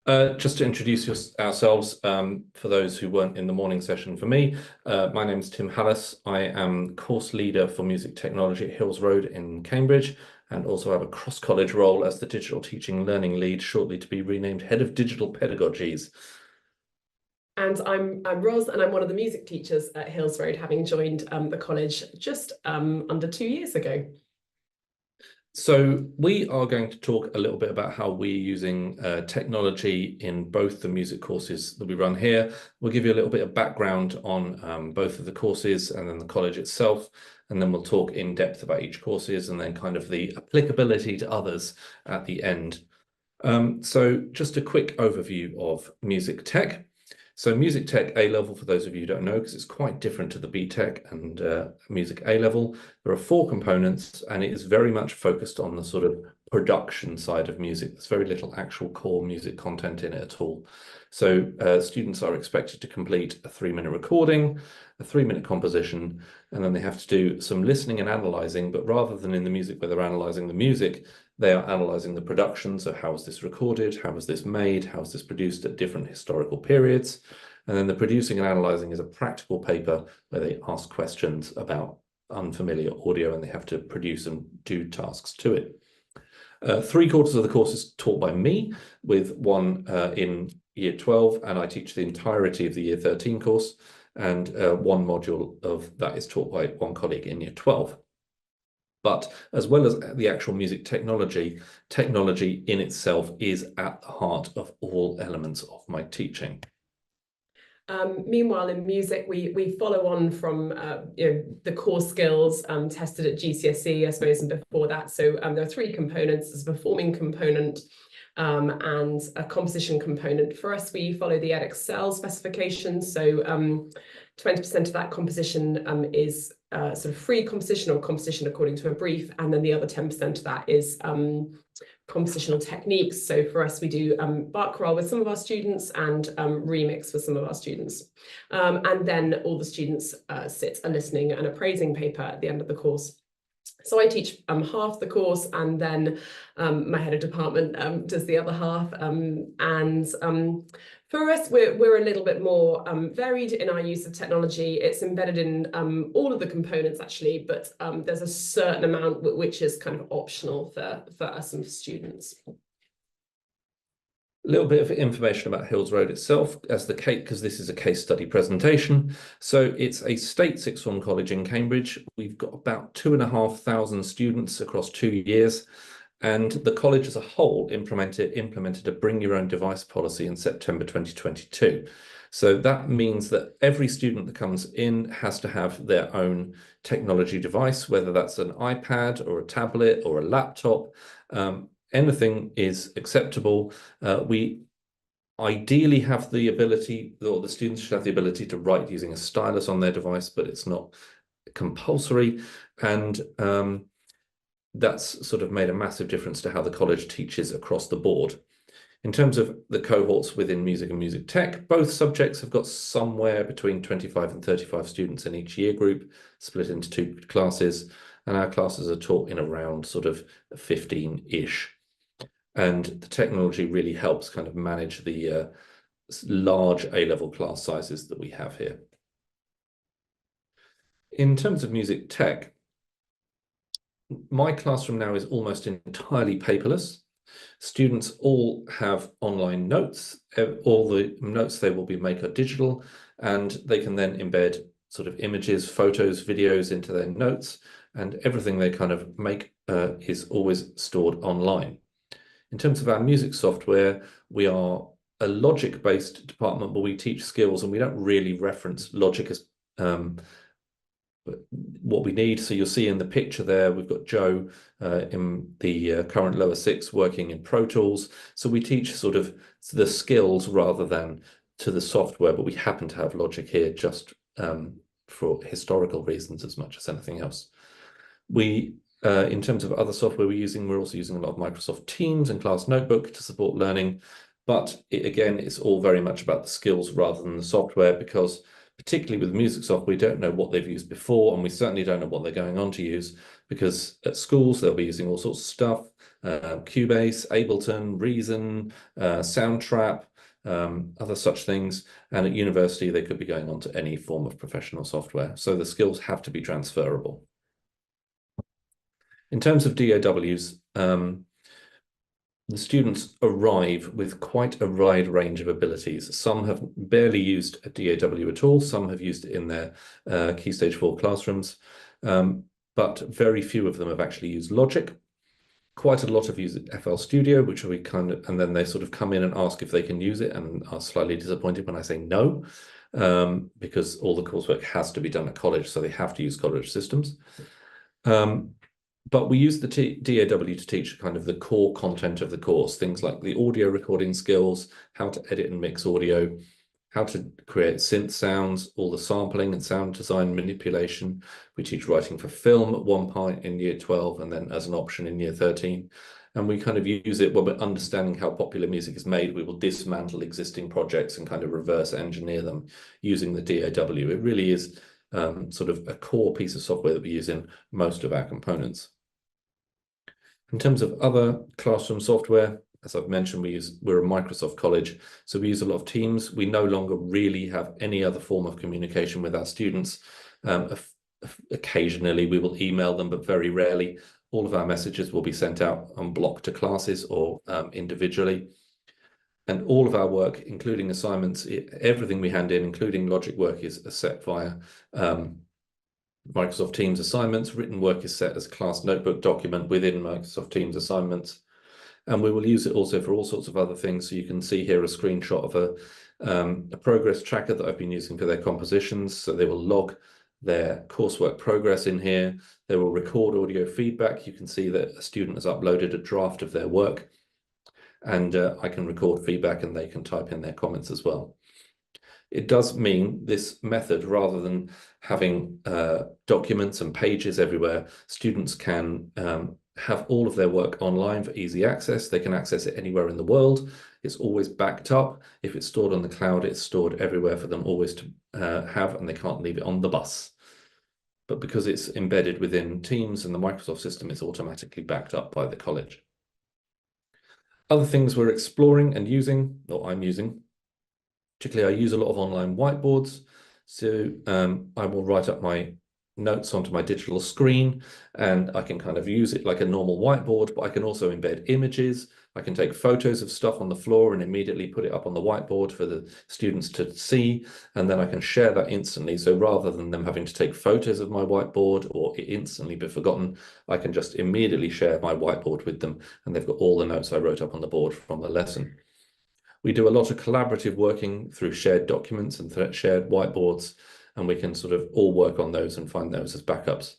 Just to introduce ourselves, for those who weren't in the morning session for me, my name is Tim Hallis. I am course leader for music technology at Hills Road in Cambridge, and also have a cross-college role as the digital teaching learning lead, shortly to be renamed Head of Digital Pedagogies. And I'm Ros, and I'm one of the music teachers at Hills Road, having joined the college just under 2 years ago. So we are going to talk a little bit about how we're using technology in both the music courses that we run here. We'll give you a little bit of background on both of the courses and then the college itself, and then we'll talk in depth about each courses and then kind of the applicability to others at the end. So just a quick overview of music tech. So music tech A-level, for those of you who don't know, because it's quite different to the B-tech and music A-level, there are 4 components, and it is very much focused on the sort of production side of music. There's very little actual core music content in it at all. So students are expected to complete a 3-minute recording, a 3-minute composition, and then they have to do some listening and analysing, but rather than in the music where they're analysing the music, they are analysing the production. So how was this recorded? How was this made? How was this produced at different historical periods? And then the producing and analysing is a practical paper where they ask questions about unfamiliar audio, and they have to produce and do tasks to it. 3/4 of the course is taught by me, with one in year 12, and I teach the entirety of the year 13 course, and one module of that is taught by one colleague in year 12. But as well as the actual music technology, technology in itself is at the heart of all elements of my teaching. Meanwhile, in music, we follow on from the core skills tested at GCSE, I suppose, and before that. So there are 3 components: there's a performing component and a composition component. For us, we follow the Edexcel specifications. So 20% of that composition is sort of free composition or composition according to a brief, and then the other 10% of that is compositional techniques. So for us, we do bark roll with some of our students and remix with some of our students. And then all the students sit a listening and appraising paper at the end of the course. So I teach half the course, and then my head of department does the other half. For us, we're a little bit more varied in our use of technology. It's embedded in all of the components, actually, but there's a certain amount which is kind of optional for us and for students. A little bit of information about Hills Road itself, as the case, because this is a case study presentation. So it's a state sixth form college in Cambridge. We've got about 2,500 students across 2 years. And the college as a whole implemented a bring your own device policy in September 2022. So that means that every student that comes in has to have their own technology device, whether that's an iPad or a tablet or a laptop. Anything is acceptable. We ideally have the ability, or the students should have the ability, to write using a stylus on their device, but it's not compulsory. And that's sort of made a massive difference to how the college teaches across the board. In terms of the cohorts within music and music tech, both subjects have got somewhere between 25 and 35 students in each year group, split into 2 classes, and our classes are taught in around sort of 15-ish. And the technology really helps kind of manage the large A-level class sizes that we have here. In terms of music tech, my classroom now is almost entirely paperless. Students all have online notes. All the notes they will make are digital, and they can then embed sort of images, photos, videos into their notes, and everything they kind of make is always stored online. In terms of our music software, we are a logic-based department, but we teach skills, and we don't really reference logic as what we need. So you'll see in the picture there, we've got Joe in the current lower 6 working in Pro Tools. So we teach sort of the skills rather than to the software, but we happen to have logic here just for historical reasons as much as anything else. In terms of other software we're also using a lot of Microsoft Teams and Class Notebook to support learning. But again, it's all very much about the skills rather than the software, because particularly with music software, we don't know what they've used before, and we certainly don't know what they're going on to use, because at schools they'll be using all sorts of stuff. Cubase, Ableton, Reason, Soundtrap, other such things. And at university, they could be going on to any form of professional software. So the skills have to be transferable. In terms of DAWs, the students arrive with quite a wide range of abilities. Some have barely used a DAW at all. Some have used it in their Key Stage 4 classrooms, but very few of them have actually used Logic. Quite a lot have used FL Studio, which we and then they sort of come in and ask if they can use it and are slightly disappointed when I say no, because all the coursework has to be done at college, so they have to use college systems. But we use the DAW to teach kind of the core content of the course, things like the audio recording skills, how to edit and mix audio, how to create synth sounds, all the sampling and sound design manipulation. We teach writing for film at one point in year 12 and then as an option in year 13. And we kind of use it when we're understanding how popular music is made. We will dismantle existing projects and kind of reverse engineer them using the DAW. It really is sort of a core piece of software that we use in most of our components. In terms of other classroom software, as I've mentioned, we're a Microsoft college, so we use a lot of Teams. We no longer really have any other form of communication with our students. Occasionally we will email them, but very rarely. All of our messages will be sent out on block to classes or individually. And all of our work, including assignments, everything we hand in, including logic work, is set via Microsoft Teams assignments. Written work is set as a class notebook document within Microsoft Teams assignments. And we will use it also for all sorts of other things. So you can see here a screenshot of a progress tracker that I've been using for their compositions. So they will log their coursework progress in here. They will record audio feedback. You can see that a student has uploaded a draft of their work. And I can record feedback and they can type in their comments as well. It does mean this method, rather than having documents and pages everywhere, students can have all of their work online for easy access. They can access it anywhere in the world. It's always backed up. If it's stored on the cloud, it's stored everywhere for them always to have, and they can't leave it on the bus. But because it's embedded within Teams and the Microsoft system, it's automatically backed up by the college. Other things we're exploring and using, or I'm using, particularly I use a lot of online whiteboards. So I will write up my notes onto my digital screen and I can kind of use it like a normal whiteboard, but I can also embed images. I can take photos of stuff on the floor and immediately put it up on the whiteboard for the students to see, and then I can share that instantly. So rather than them having to take photos of my whiteboard or it instantly be forgotten, I can just immediately share my whiteboard with them and they've got all the notes I wrote up on the board from the lesson. We do a lot of collaborative working through shared documents and shared whiteboards, and we can sort of all work on those and find those as backups.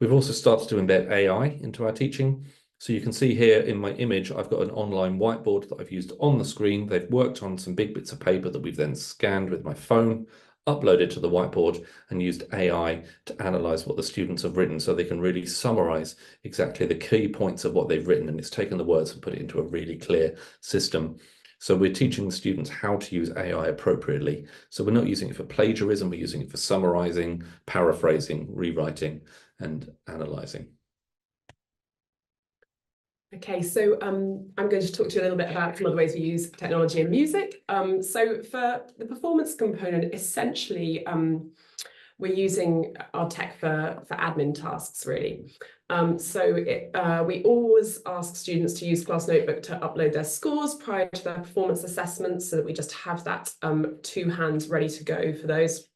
We've also started to embed AI into our teaching. So you can see here in my image, I've got an online whiteboard that I've used on the screen. They've worked on some big bits of paper that we've then scanned with my phone, uploaded to the whiteboard, and used AI to analyze what the students have written so they can really summarize exactly the key points of what they've written. And it's taken the words and put it into a really clear system. So we're teaching the students how to use AI appropriately. So we're not using it for plagiarism, we're using it for summarizing, paraphrasing, rewriting, and analyzing. Okay, so I'm going to talk to you a little bit about some of the ways we use technology in music. So for the performance component, essentially, we're using our tech for admin tasks, really. We always ask students to use Class Notebook to upload their scores prior to their performance assessments so that we just have that to hand ready to go for those.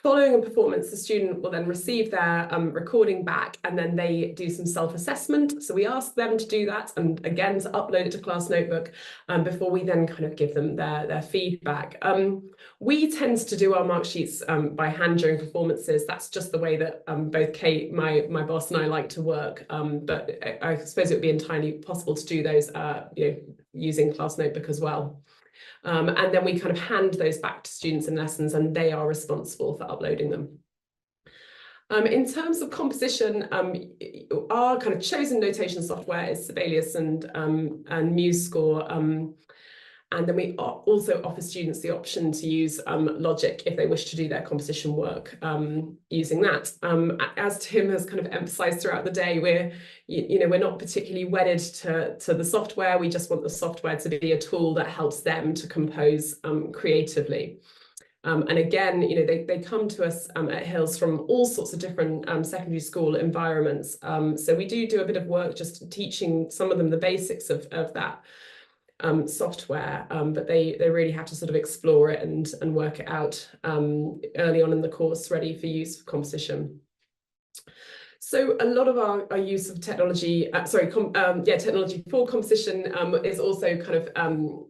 Following a performance, the student will then receive their recording back and then they do some self-assessment. So we ask them to do that and again to upload it to Class Notebook before we then kind of give them their feedback. We tend to do our mark sheets by hand during performances. That's just the way that both Kate, my boss, and I like to work. But I suppose it would be entirely possible to do those using Class Notebook as well. And then we kind of hand those back to students in lessons and they are responsible for uploading them. In terms of composition, our kind of chosen notation software is Sibelius and MuseScore. And then we also offer students the option to use logic if they wish to do their composition work using that. As Tim has kind of emphasized throughout the day, we're not particularly wedded to the software. We just want the software to be a tool that helps them to compose creatively. And again, they come to us at Hills from all sorts of different secondary school environments. So we do a bit of work just teaching some of them the basics of that software, but they really have to sort of explore it and work it out early on in the course, ready for use for composition. So a lot of our use of technology, technology for composition is also kind of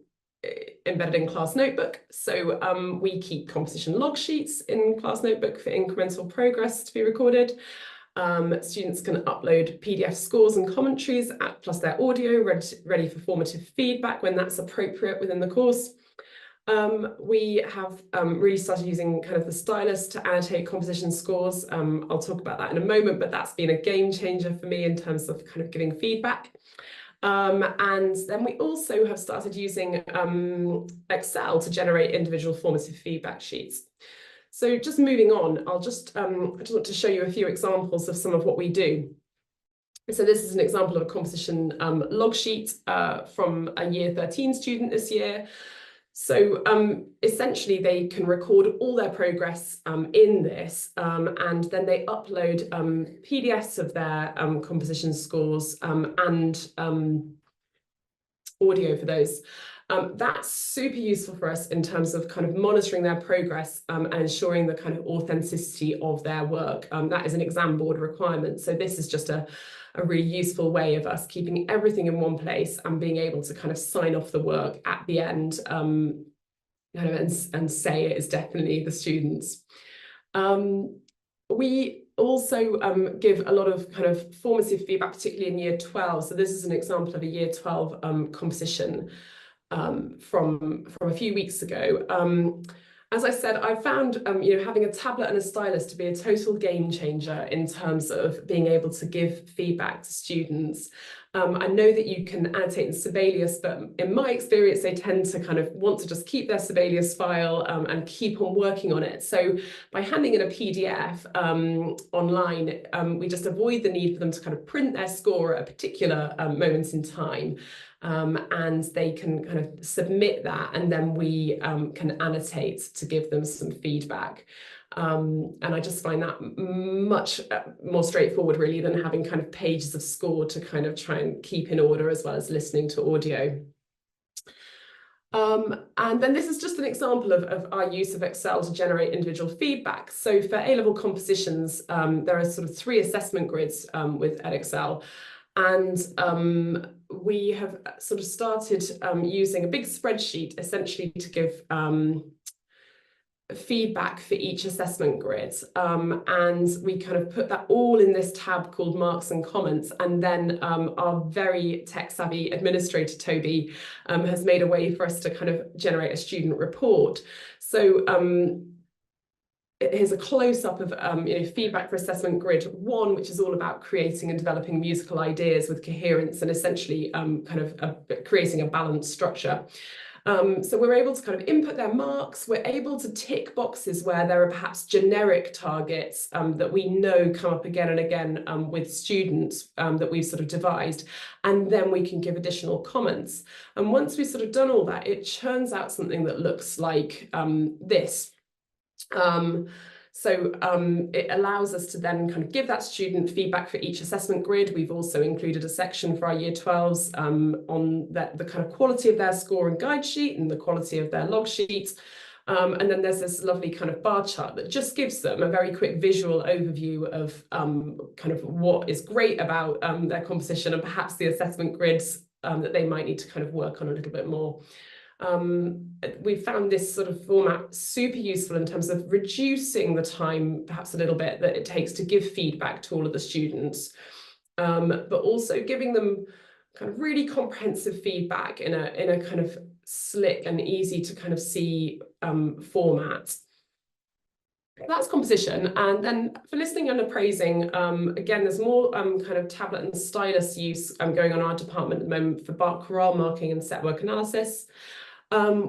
embedded in class notebook. So we keep composition log sheets in class notebook for incremental progress to be recorded. Students can upload PDF scores and commentaries plus their audio ready for formative feedback when that's appropriate within the course. We have really started using kind of the stylus to annotate composition scores. I'll talk about that in a moment, but that's been a game changer for me in terms of kind of giving feedback. And then we also have started using Excel to generate individual formative feedback sheets. So just moving on, I just want to show you a few examples of some of what we do. So this is an example of a composition log sheet from a year 13 student this year. So essentially they can record all their progress in this, and then they upload PDFs of their composition scores and audio for those. That's super useful for us in terms of kind of monitoring their progress and ensuring the kind of authenticity of their work. That is an exam board requirement. So this is just a really useful way of us keeping everything in one place and being able to kind of sign off the work at the end and say it is definitely the students. We also give a lot of kind of formative feedback, particularly in year 12. So this is an example of a year 12 composition from a few weeks ago. As I said, I found having a tablet and a stylus to be a total game changer in terms of being able to give feedback to students. I know that you can annotate in Sibelius, but in my experience, they tend to kind of want to just keep their Sibelius file and keep on working on it. So by handing in a PDF online, we just avoid the need for them to kind of print their score at a particular moment in time. And they can kind of submit that, and then we can annotate to give them some feedback. And I just find that much more straightforward, really, than having kind of pages of score to kind of try and keep in order, as well as listening to audio. And then this is just an example of our use of Excel to generate individual feedback. So for A-level compositions, there are sort of 3 assessment grids with Edexcel. And we have sort of started using a big spreadsheet essentially to give feedback for each assessment grid. And we kind of put that all in this tab called marks and comments. And then our very tech-savvy administrator, Toby, has made a way for us to kind of generate a student report. So here's a close-up of feedback for assessment grid 1, which is all about creating and developing musical ideas with coherence and essentially kind of creating a balanced structure. So we're able to kind of input their marks. We're able to tick boxes where there are perhaps generic targets that we know come up again and again with students that we've sort of devised, and then we can give additional comments. And once we've sort of done all that, it churns out something that looks like this. It allows us to then kind of give that student feedback for each assessment grid. We've also included a section for our year 12s on the kind of quality of their score and guide sheet and the quality of their log sheet. And then there's this lovely kind of bar chart that just gives them a very quick visual overview of kind of what is great about their composition and perhaps the assessment grids that they might need to kind of work on a little bit more. We found this sort of format super useful in terms of reducing the time, perhaps a little bit, that it takes to give feedback to all of the students, but also giving them kind of really comprehensive feedback in a kind of slick and easy to kind of see format. That's composition. And then for listening and appraising, again, there's more kind of tablet and stylus use going on in our department at the moment for chorale marking and set work analysis.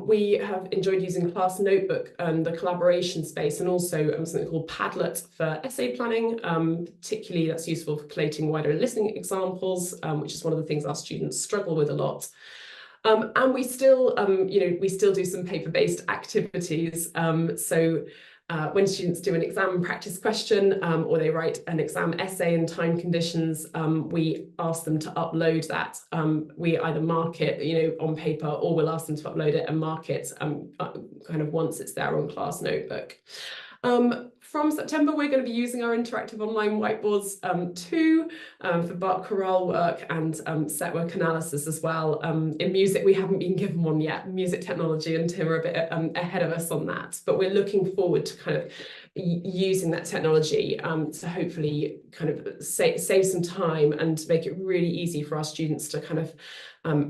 We have enjoyed using Class Notebook, the collaboration space, and also something called Padlet for essay planning. Particularly that's useful for collating wider listening examples, which is one of the things our students struggle with a lot. And we still, we still do some paper-based activities. When students do an exam practice question or they write an exam essay in time conditions, we ask them to upload that. We either mark it, on paper, or we'll ask them to upload it and mark it kind of once it's there on Class Notebook. From September, we're going to be using our interactive online whiteboards too for Bach chorale work and set work analysis as well. In music, we haven't been given one yet. Music technology and Tim are a bit ahead of us on that, but we're looking forward to kind of using that technology to hopefully kind of save some time and make it really easy for our students to kind of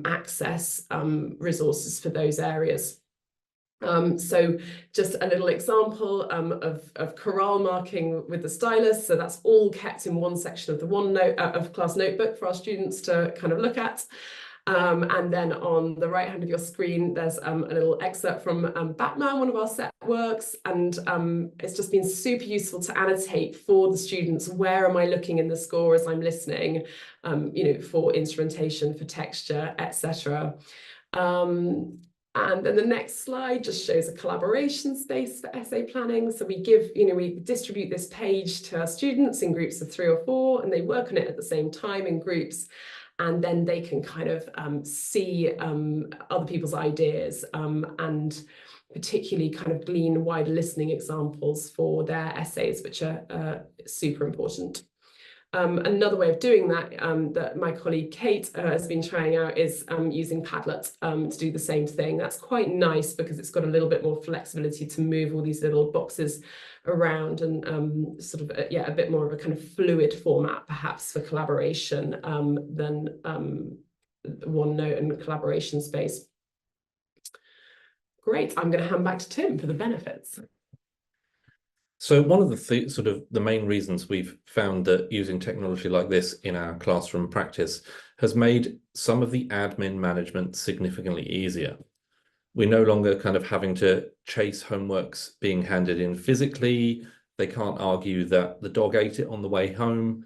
access resources for those areas. So just a little example of chorale marking with the stylus. So that's all kept in one section of the OneNote of Class Notebook for our students to kind of look at. And then on the right hand of your screen, there's a little excerpt from Batman, one of our set works. And it's just been super useful to annotate for the students, where am I looking in the score as I'm listening, for instrumentation, for texture, etc. And then the next slide just shows a collaboration space for essay planning. So we we distribute this page to our students in groups of 3 or 4, and they work on it at the same time in groups. And then they can kind of see other people's ideas and particularly kind of glean wider listening examples for their essays, which are super important. Another way of doing that that my colleague Kate has been trying out is using Padlet to do the same thing. That's quite nice because it's got a little bit more flexibility to move all these little boxes around and sort of, a bit more of a kind of fluid format perhaps for collaboration than OneNote and collaboration space. Great, I'm going to hand back to Tim for the benefits. So one of the main reasons we've found that using technology like this in our classroom practice has made some of the admin management significantly easier. We're no longer kind of having to chase homeworks being handed in physically. They can't argue that the dog ate it on the way home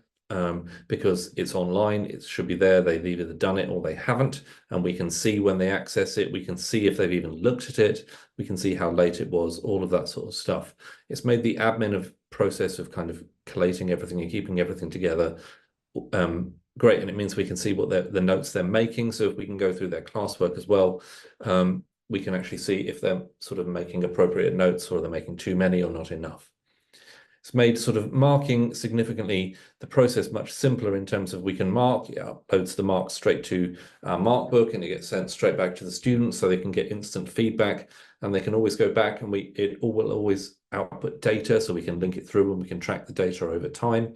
because it's online. It should be there. They've either done it or they haven't. And we can see when they access it. We can see if they've even looked at it. We can see how late it was, all of that sort of stuff. It's made the admin process of kind of collating everything and keeping everything together great. And it means we can see what the notes they're making. So if we can go through their classwork as well, we can actually see if they're sort of making appropriate notes or they're making too many or not enough. It's made sort of marking significantly the process much simpler in terms of we can mark, it uploads the marks straight to our mark book and it gets sent straight back to the students so they can get instant feedback and they can always go back and it will always output data so we can link it through and we can track the data over time.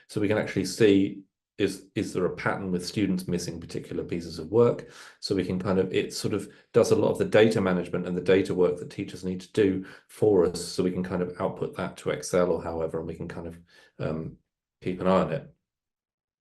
So we can actually see is there a pattern with students missing particular pieces of work? So we can kind of, it sort of does a lot of the data management and the data work that teachers need to do for us. So we can kind of output that to Excel or however, and we can kind of keep an eye on it.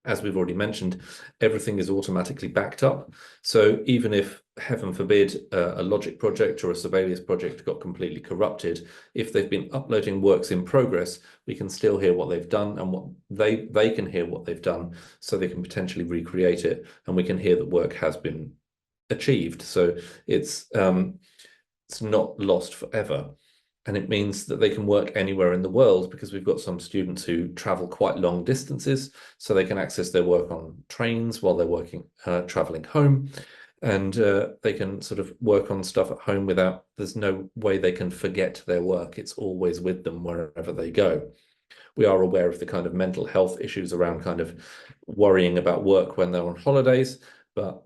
As we've already mentioned, everything is automatically backed up. So even if, heaven forbid, a logic project or a Sibelius project got completely corrupted, if they've been uploading works in progress, we can still hear what they've done and what they can hear what they've done, so they can potentially recreate it, and we can hear that work has been achieved. So it's not lost forever. And it means that they can work anywhere in the world because we've got some students who travel quite long distances, so they can access their work on trains while they're working, traveling home. And they can sort of work on stuff at home without, there's no way they can forget their work. It's always with them wherever they go. We are aware of the kind of mental health issues around kind of worrying about work when they're on holidays, but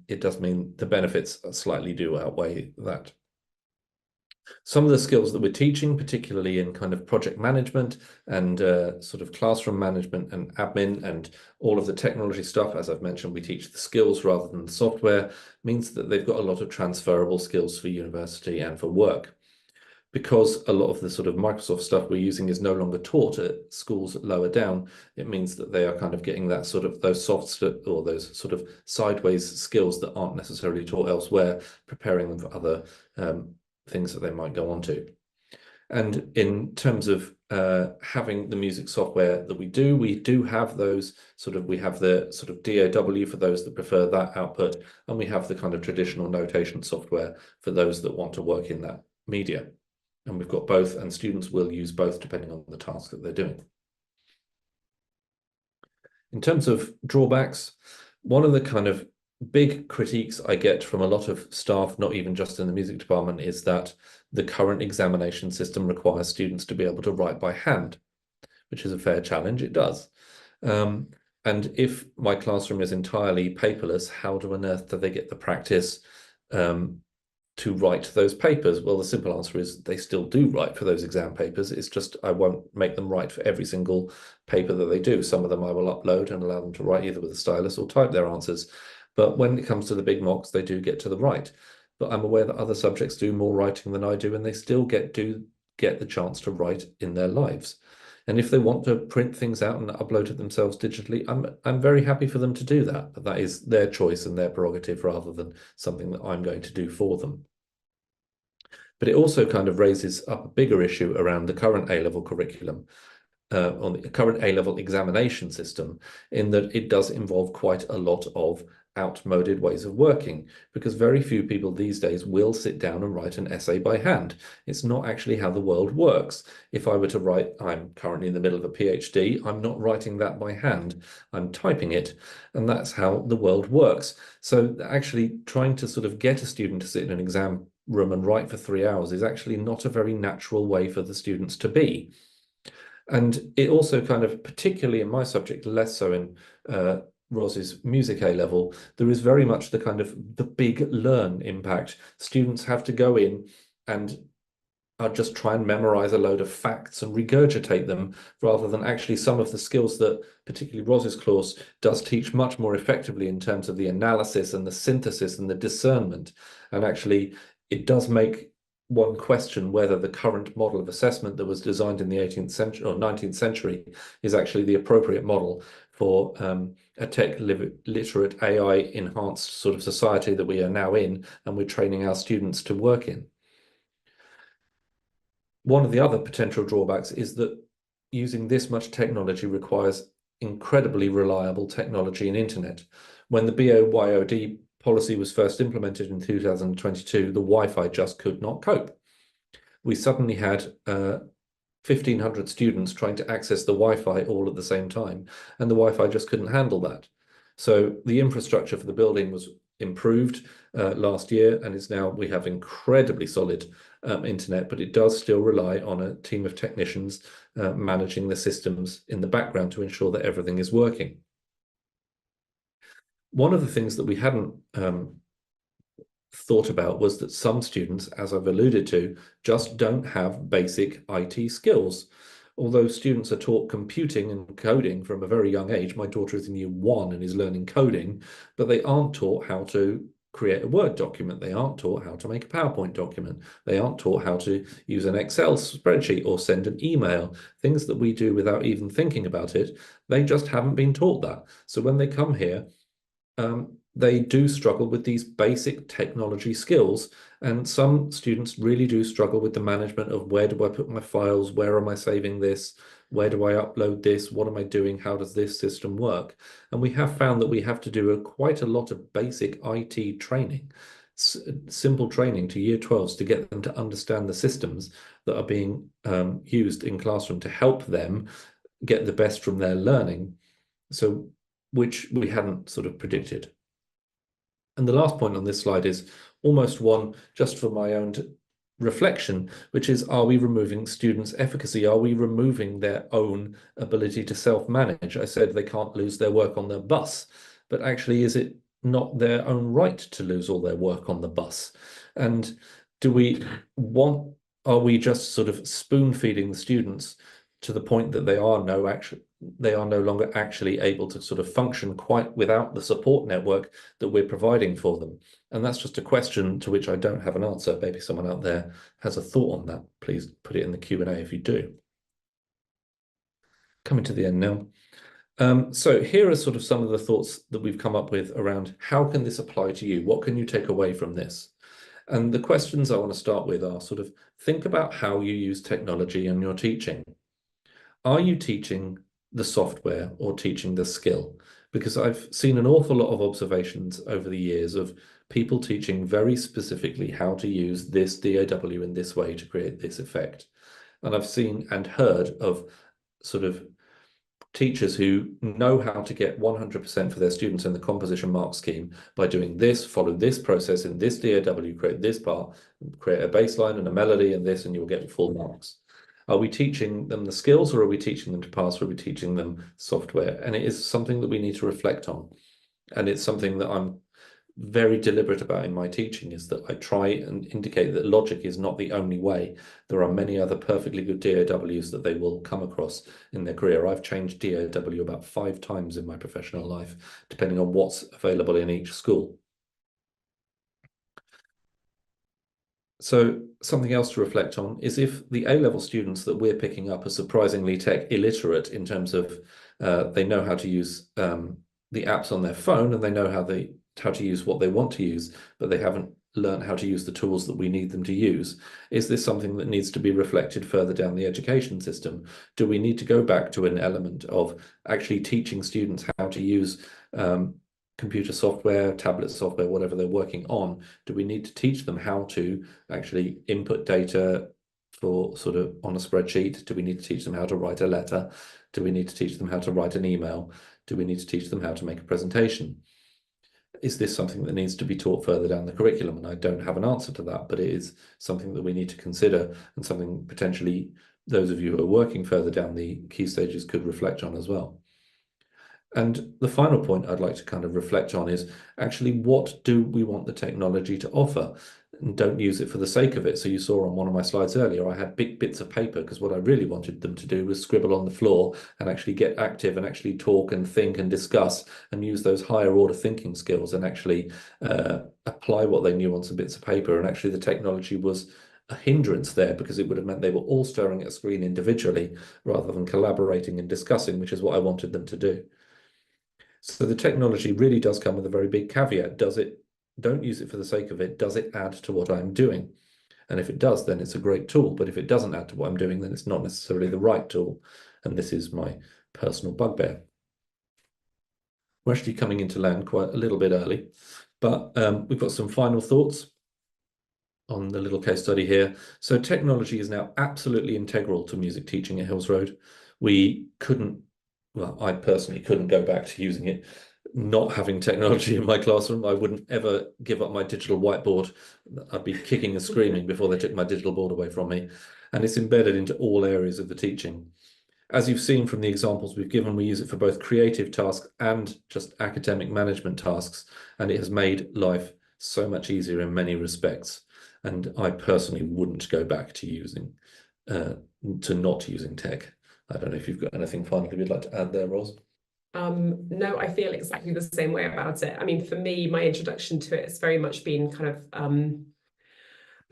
it does mean the benefits slightly do outweigh that. Some of the skills that we're teaching, particularly in kind of project management and sort of classroom management and admin and all of the technology stuff, as I've mentioned, we teach the skills rather than the software, means that they've got a lot of transferable skills for university and for work. because a lot of the sort of Microsoft stuff we're using is no longer taught at schools lower down, it means that they are kind of getting that sort of those or those sort of sideways skills that aren't necessarily taught elsewhere, preparing them for other things that they might go on to. And in terms of having the music software that we do have those we have the sort of DAW for those that prefer that output, and we have the kind of traditional notation software for those that want to work in that media. And we've got both, and students will use both depending on the task that they're doing. In terms of drawbacks, one of the kind of big critiques I get from a lot of staff, not even just in the music department, is that the current examination system requires students to be able to write by hand, which is a fair challenge. It does. And if my classroom is entirely paperless, how on earth do they get the practice to write those papers? Well, the simple answer is they still do write for those exam papers. It's just I won't make them write for every single paper that they do. Some of them I will upload and allow them to write either with a stylus or type their answers. But when it comes to the big mocks, they do get to the right. But I'm aware that other subjects do more writing than I do, and they still get the chance to write in their lives. And if they want to print things out and upload it themselves digitally, I'm very happy for them to do that. But that is their choice and their prerogative rather than something that I'm going to do for them. But it also kind of raises up a bigger issue around the current A-level curriculum, on the current A-level examination system, in that it does involve quite a lot of outmoded ways of working, because very few people these days will sit down and write an essay by hand. It's not actually how the world works. If I were to write, I'm currently in the middle of a PhD, I'm not writing that by hand, I'm typing it, and that's how the world works. So actually trying to sort of get a student to sit in an exam room and write for 3 hours is actually not a very natural way for the students to be. And it also kind of, particularly in my subject, less so in Ros's music A level, there is very much the kind of the big learn impact. Students have to go in and just try and memorize a load of facts and regurgitate them, rather than actually some of the skills that particularly Ros's course does teach much more effectively in terms of the analysis and the synthesis and the discernment. And actually, it does make one question whether the current model of assessment that was designed in the 18th century or 19th century is actually the appropriate model for a tech literate AI enhanced sort of society that we are now in, and we're training our students to work in. One of the other potential drawbacks is that using this much technology requires incredibly reliable technology and internet. When the BOYOD policy was first implemented in 2022, the Wi-Fi just could not cope. We suddenly had 1,500 students trying to access the Wi-Fi all at the same time, and the Wi-Fi just couldn't handle that. So the infrastructure for the building was improved last year, and we have incredibly solid internet, but it does still rely on a team of technicians managing the systems in the background to ensure that everything is working. One of the things that we hadn't thought about was that some students, as I've alluded to, just don't have basic IT skills. Although students are taught computing and coding from a very young age, my daughter is in year 1 and is learning coding, but they aren't taught how to create a Word document. They aren't taught how to make a PowerPoint document. They aren't taught how to use an Excel spreadsheet or send an email, things that we do without even thinking about it. They just haven't been taught that. So when they come here, they do struggle with these basic technology skills, and some students really do struggle with the management of where do I put my files, where am I saving this, where do I upload this, what am I doing, how does this system work? And we have found that we have to do quite a lot of basic IT training, simple training to year 12s to get them to understand the systems that are being used in classroom to help them get the best from their learning, so which we hadn't sort of predicted. And the last point on this slide is almost one just for my own reflection, which is, are we removing students' efficacy? Are we removing their own ability to self-manage? I said they can't lose their work on their bus, but actually, is it not their own right to lose all their work on the bus? And are we just sort of spoon feeding the students to the point that they are they are no longer actually able to sort of function quite without the support network that we're providing for them. And that's just a question to which I don't have an answer. Maybe someone out there has a thought on that. Please put it in the Q&A if you do. Coming to the end now. So here are sort of some of the thoughts that we've come up with around how can this apply to you? What can you take away from this? And the questions I want to start with are sort of think about how you use technology in your teaching. Are you teaching the software or teaching the skill? Because I've seen an awful lot of observations over the years of people teaching very specifically how to use this DAW in this way to create this effect. And I've seen and heard of sort of teachers who know how to get 100% for their students in the composition mark scheme by doing this, follow this process in this DAW, create this part, create a baseline and a melody and this, and you'll get full marks. Are we teaching them the skills, or are we teaching them to pass, or are we teaching them software? And it is something that we need to reflect on. And it's something that I'm very deliberate about in my teaching, is that I try and indicate that logic is not the only way. There are many other perfectly good DAWs that they will come across in their career. I've changed DAW about 5 times in my professional life, depending on what's available in each school. So something else to reflect on is if the A-level students that we're picking up are surprisingly tech illiterate in terms of they know how to use the apps on their phone, and they know how to use what they want to use, but they haven't learned how to use the tools that we need them to use. Is this something that needs to be reflected further down the education system? Do we need to go back to an element of actually teaching students how to use computer software, tablet software, whatever they're working on? Do we need to teach them how to actually input data for sort of on a spreadsheet? Do we need to teach them how to write a letter? Do we need to teach them how to write an email? Do we need to teach them how to make a presentation? Is this something that needs to be taught further down the curriculum? And I don't have an answer to that, but it is something that we need to consider, and something potentially those of you who are working further down the key stages could reflect on as well. And the final point I'd like to kind of reflect on is actually, what do we want the technology to offer? And don't use it for the sake of it. So you saw on one of my slides earlier, I had big bits of paper because what I really wanted them to do was scribble on the floor and actually get active and actually talk and think and discuss and use those higher order thinking skills and actually apply what they knew on some bits of paper. And actually the technology was a hindrance there, because it would have meant they were all staring at a screen individually rather than collaborating and discussing, which is what I wanted them to do. So the technology really does come with a very big caveat. Don't use it for the sake of it. Does it add to what I'm doing? And if it does, then it's a great tool. But if it doesn't add to what I'm doing, then it's not necessarily the right tool. And this is my personal bugbear. We're actually coming into land quite a little bit early, but we've got some final thoughts on the little case study here. So technology is now absolutely integral to music teaching at Hills Road. Well, I personally couldn't go back to using it. Not having technology in my classroom, I wouldn't ever give up my digital whiteboard. I'd be kicking and screaming before they took my digital board away from me. And it's embedded into all areas of the teaching. As you've seen from the examples we've given, we use it for both creative tasks and just academic management tasks. And it has made life so much easier in many respects. And I personally wouldn't go back to not using tech. I don't know if you've got anything finally you'd like to add there, Ros. No, I feel exactly the same way about it. I mean, for me, my introduction to it has very much been kind of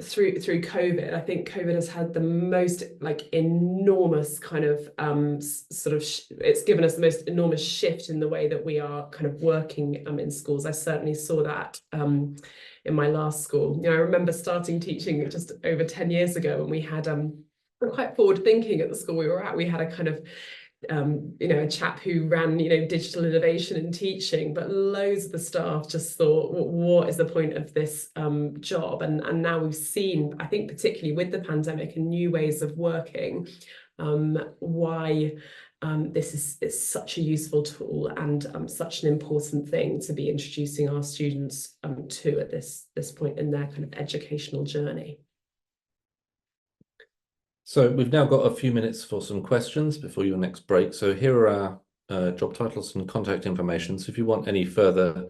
through COVID. I think COVID has had the most enormous kind of it's given us the most enormous shift in the way that we are kind of working in schools. I certainly saw that in my last school. You know, I remember starting teaching just over 10 years ago, and we had we're quite forward thinking at the school we were at. We had a kind of a chap who ran digital innovation in teaching, but loads of the staff just thought, what is the point of this job? And now we've seen, I think particularly with the pandemic and new ways of working, why this is such a useful tool and such an important thing to be introducing our students to at this point in their kind of educational journey. So we've now got a few minutes for some questions before your next break. So here are our job titles and contact information. So if you want any further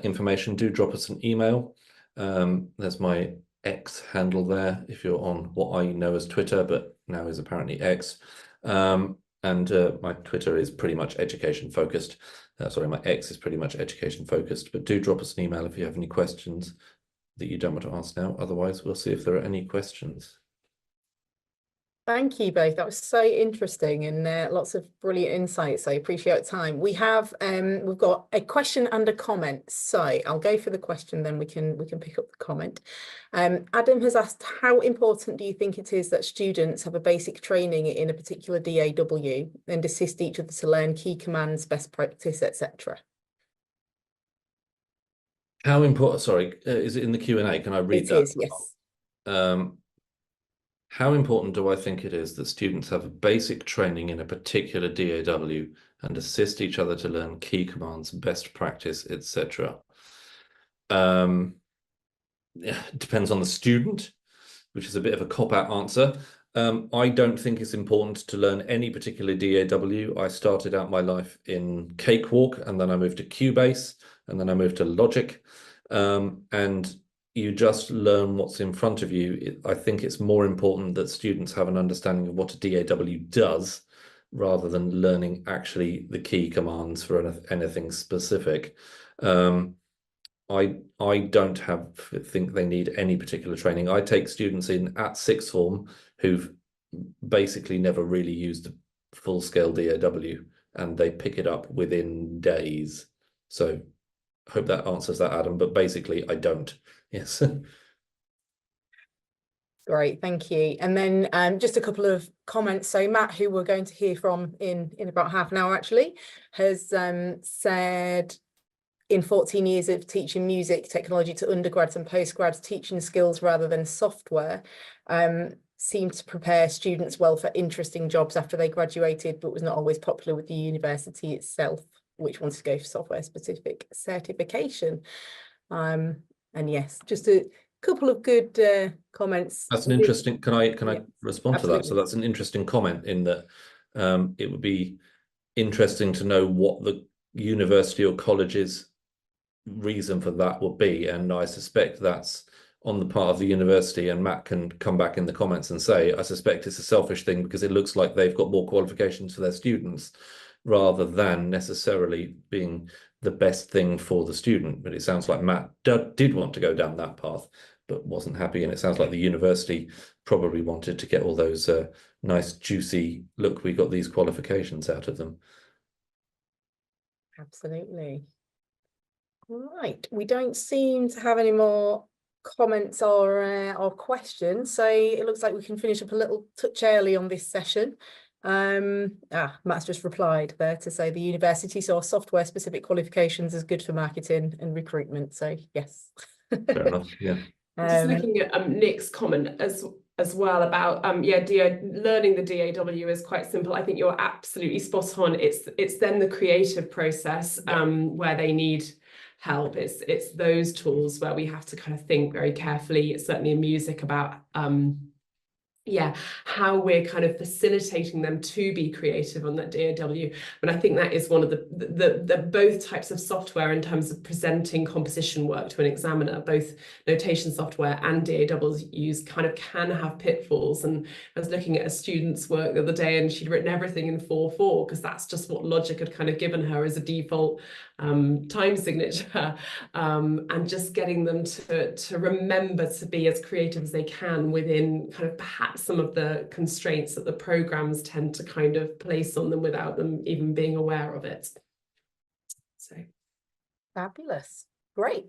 information, do drop us an email. There's my X handle there if you're on what I know as Twitter, but now is apparently X. And my Twitter is pretty much education focused. Sorry, my X is pretty much education focused. But do drop us an email if you have any questions that you don't want to ask now. Otherwise, we'll see if there are any questions. Thank you both. That was so interesting and lots of brilliant insights. I appreciate your time. We've got a question and a comment. So I'll go for the question, then we can pick up the comment. Adam has asked, how important do you think it is that students have a basic training in a particular DAW and assist each other to learn key commands, best practice, etc.? How important, sorry, is it in the Q&A? Can I read that? It is, yes. How important do I think it is that students have a basic training in a particular DAW and assist each other to learn key commands, best practice, etc.? It depends on the student, which is a bit of a cop-out answer. I don't think it's important to learn any particular DAW. I started out my life in Cakewalk, and then I moved to Cubase, and then I moved to Logic. And you just learn what's in front of you. I think it's more important that students have an understanding of what a DAW does rather than learning actually the key commands for anything specific. I don't think they need any particular training. I take students in at sixth form who've basically never really used a full-scale DAW, and they pick it up within days. So I hope that answers that, Adam, but basically I don't. Yes. Great, thank you. And then just a couple of comments. So Matt, who we're going to hear from in about half an hour actually, has said, in 14 years of teaching music technology to undergrads and postgrads, teaching skills rather than software seemed to prepare students well for interesting jobs after they graduated, but was not always popular with the university itself, which wanted to go for software specific certification. And yes, just a couple of good comments. That's an interesting, can I respond to that? Absolutely. So that's an interesting comment in that it would be interesting to know what the university or college's reason for that would be, and I suspect that's on the part of the university, and Matt can come back in the comments and say, I suspect it's a selfish thing because it looks like they've got more qualifications for their students rather than necessarily being the best thing for the student. But it sounds like Matt did want to go down that path but wasn't happy, and it sounds like the university probably wanted to get all those nice juicy, look, we got these qualifications out of them. Absolutely. Right, we don't seem to have any more comments or questions, so it looks like we can finish up a little touch early on this session. Matt's just replied there to say the university saw software specific qualifications as good for marketing and recruitment, so yes. Fair enough. Yeah. Just looking at Nick's comment as well about learning the DAW is quite simple. I think you're absolutely spot on. It's then the creative process where they need help. It's those tools where we have to kind of think very carefully, certainly in music, about how we're kind of facilitating them to be creative on that DAW. And I think that is one of the both types of software in terms of presenting composition work to an examiner, both notation software and DAWs kind of can have pitfalls. And I was looking at a student's work the other day, and she'd written everything in 4/4 because that's just what Logic had kind of given her as a default time signature, and just getting them to remember to be as creative as they can within kind of perhaps some of the constraints that the programs tend to kind of place on them without them even being aware of it. So fabulous, great.